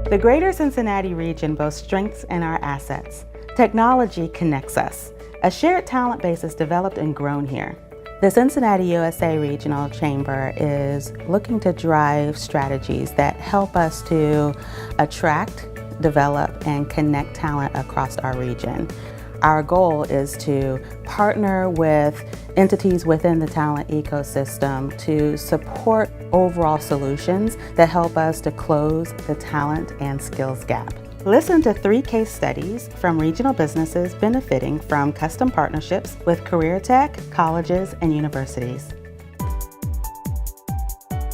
The greater Cincinnati region boasts strengths and our assets. Technology connects us. A shared talent base is developed and grown here. The Cincinnati USA Regional Chamber is looking to drive strategies that help us to attract, develop, and connect talent across our region. Our goal is to partner with entities within the talent ecosystem to support overall solutions that help us to close the talent and skills gap. Listen to 3 case studies from regional businesses benefiting from custom partnerships with career tech, colleges, and universities.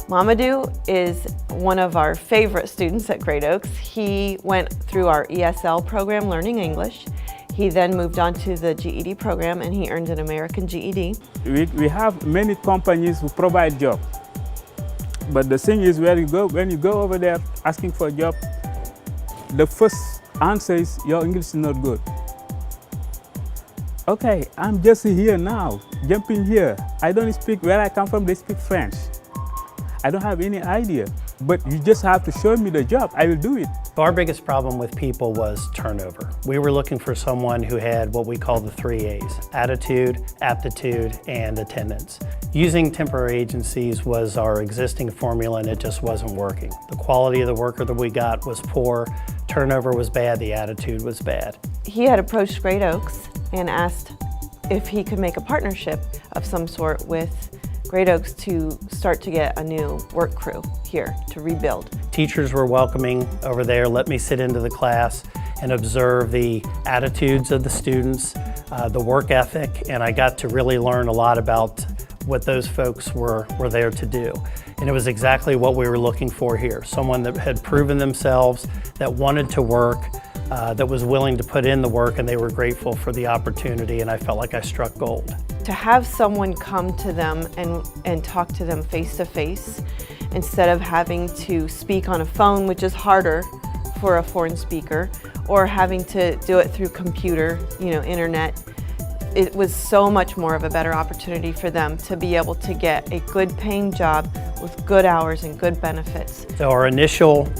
Mamadou is one of our favorite students at Great Oaks. He went through our ESL program learning English. He then moved on to the GED program and he earned an American GED. We have many companies who provide jobs. But the thing is, when you go over there asking for a job, the first answer is your English is not good. Okay, I'm just here now, jumping here. I don't speak, where I come from, they speak French. I don't have any idea, but you just have to show me the job, I will do it. Our biggest problem with people was turnover. We were looking for someone who had what we call the 3 A's, attitude, aptitude, and attendance. Using temporary agencies was our existing formula and it just wasn't working. The quality of the worker that we got was poor, turnover was bad, the attitude was bad. He had approached Great Oaks and asked if he could make a partnership of some sort with Great Oaks to start to get a new work crew here to rebuild. Teachers were welcoming over there, let me sit into the class and observe the attitudes of the students, the work ethic, and I got to really learn a lot about what those folks were there to do. And it was exactly what we were looking for here. Someone that had proven themselves, that wanted to work, that was willing to put in the work, and they were grateful for the opportunity, and I felt like I struck gold. To have someone come to them and talk to them face to face, instead of having to speak on a phone, which is harder for a foreign speaker, or having to do it through computer, internet, it was so much more of a better opportunity for them to be able to get a good paying job with good hours and good benefits. So our initial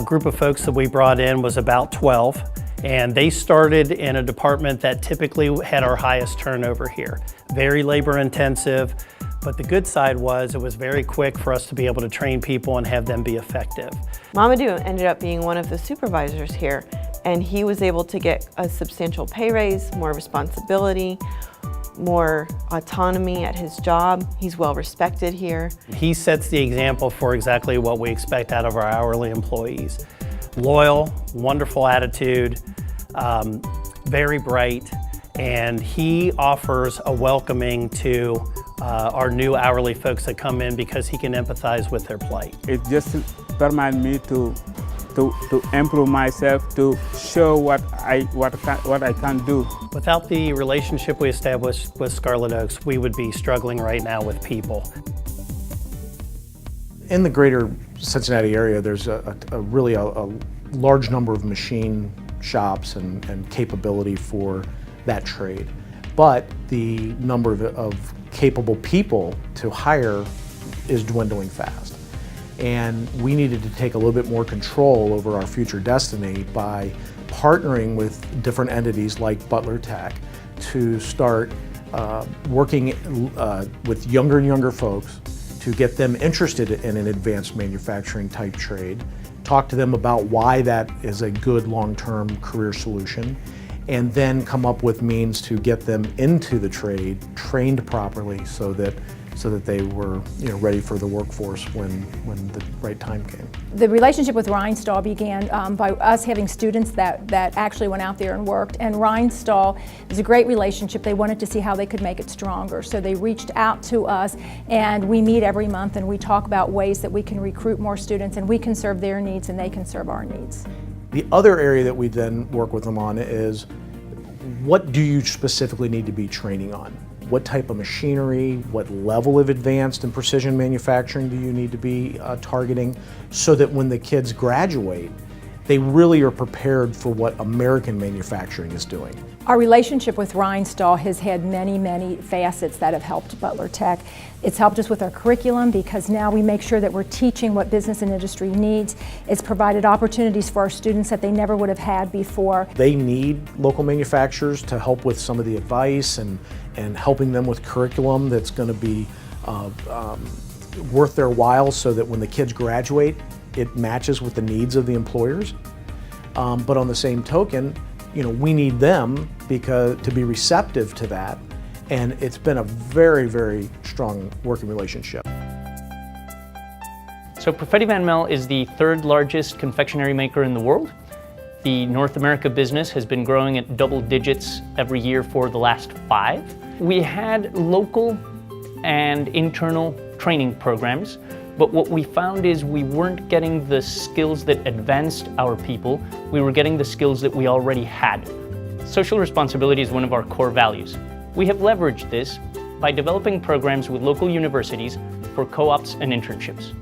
group of folks that we brought in was about 12, and they started in a department that typically had our highest turnover here. Very labor intensive, but the good side was it was very quick for us to be able to train people and have them be effective. Mamadou ended up being one of the supervisors here, and he was able to get a substantial pay raise, more responsibility, more autonomy at his job. He's well respected here. He sets the example for exactly what we expect out of our hourly employees. Loyal, wonderful attitude, very bright, and he offers a welcoming to our new hourly folks that come in because he can empathize with their plight. It just permits me to improve myself, to show what I can do. Without the relationship we established with Scarlet Oaks, we would be struggling right now with people. In the greater Cincinnati area, there's a really large number of machine shops and capability for that trade. But the number of capable people to hire is dwindling fast. And we needed to take a little bit more control over our future destiny by partnering with different entities like Butler Tech to start working with younger and younger folks to get them interested in an advanced manufacturing type trade, talk to them about why that is a good long-term career solution, and then come up with means to get them into the trade, trained properly so that they were ready for the workforce when the right time came. The relationship with Rheinstahl began by us having students that actually went out there and worked, and Rheinstahl is a great relationship. They wanted to see how they could make it stronger, so they reached out to us, and we meet every month and we talk about ways that we can recruit more students and we can serve their needs and they can serve our needs. The other area that we then work with them on is, what do you specifically need to be training on? What type of machinery, what level of advanced and precision manufacturing do you need to be targeting, so that when the kids graduate, they really are prepared for what American manufacturing is doing. Our relationship with Rhinestall has had many, many facets that have helped Butler Tech. It's helped us with our curriculum because now we make sure that we're teaching what business and industry needs. It's provided opportunities for our students that they never would have had before. They need local manufacturers to help with some of the advice and helping them with curriculum that's going to be worth their while so that when the kids graduate, it matches with the needs of the employers. But on the same token, we need them to be receptive to that. And it's been a very, very strong working relationship. So Perfetti Van Mel is the third largest confectionery maker in the world. The North America business has been growing at double digits every year for the last 5. We had local and internal training programs, but what we found is we weren't getting the skills that advanced our people, we were getting the skills that we already had. Social responsibility is one of our core values. We have leveraged this by developing programs with local universities for co-ops and internships.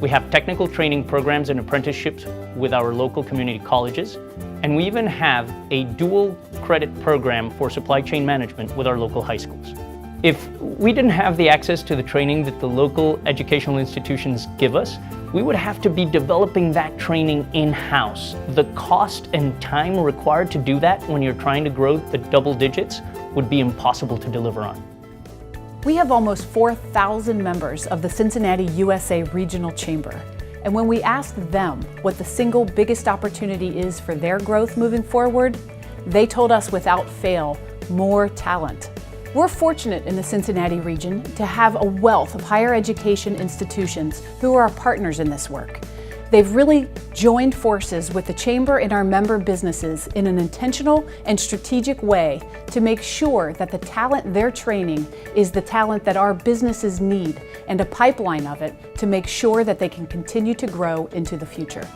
We have technical training programs and apprenticeships with our local community colleges, and we even have a dual credit program for supply chain management with our local high schools. If we didn't have the access to the training that the local educational institutions give us, we would have to be developing that training in-house. The cost and time required to do that when you're trying to grow the double digits would be impossible to deliver on. We have almost 4,000 members of the Cincinnati USA Regional Chamber. And when we asked them what the single biggest opportunity is for their growth moving forward, they told us without fail, more talent. We're fortunate in the Cincinnati region to have a wealth of higher education institutions who are our partners in this work. They've really joined forces with the Chamber and our member businesses in an intentional and strategic way to make sure that the talent they're training is the talent that our businesses need, and a pipeline of it to make sure that they can continue to grow into the future.